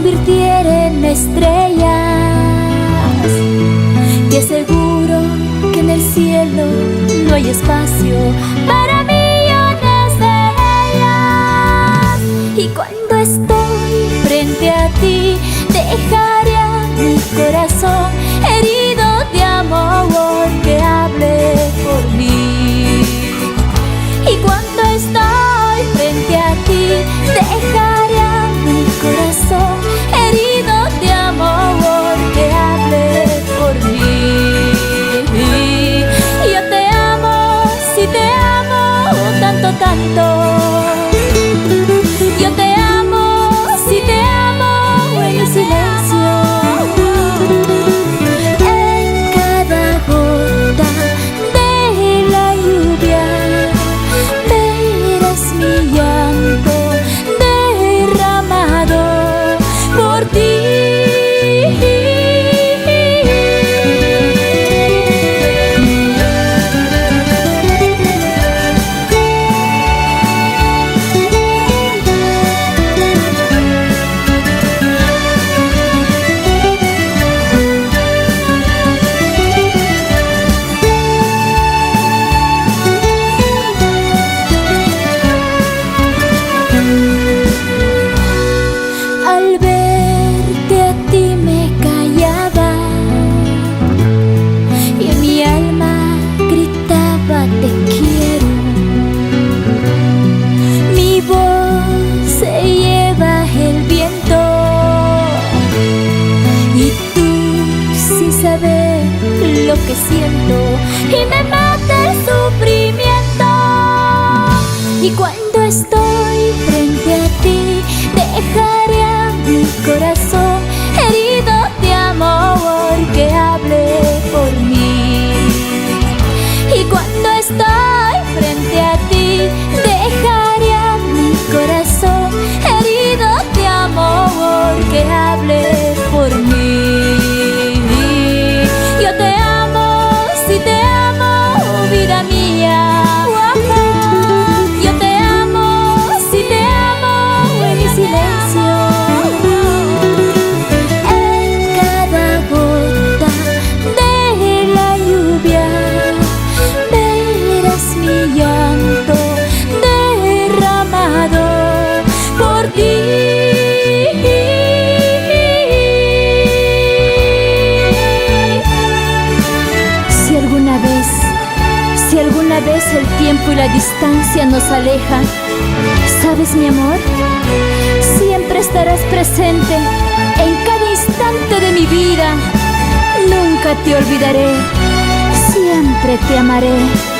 convirtiera en estrellas. Y aseguro que en el cielo no hay espacio para millones de ellas. Y cuando estoy frente a ti, dejaré a mi corazón herido de amor que hable por mí. Y cuando estoy frente a ti, dejaré a mi corazón herido de amor que hable por mí. Yo te amo, si te amo tanto, tanto. Yo te amo, si te amo en el silencio. En cada gota de la lluvia verás mi llanto derramado por ti. Al verte a ti me callaba y en mi alma gritaba te quiero. Mi voz se lleva el viento y tú sin saber lo que siento y me mata el sufrimiento. Y cuando estoy frente a ti, dejaré a mi corazón herido de amor que hable por mí. Y cuando estoy frente a ti, dejaré a mi corazón herido de amor que hable por mí. Yo te amo, si te amo, vida mía. Yo te amo, si te amo en mi silencio. En cada gota de la lluvia verás mi llanto derramado por ti. Si alguna vez el tiempo y la distancia nos alejan, ¿sabes, mi amor? Siempre estarás presente en cada instante de mi vida. Nunca te olvidaré, siempre te amaré.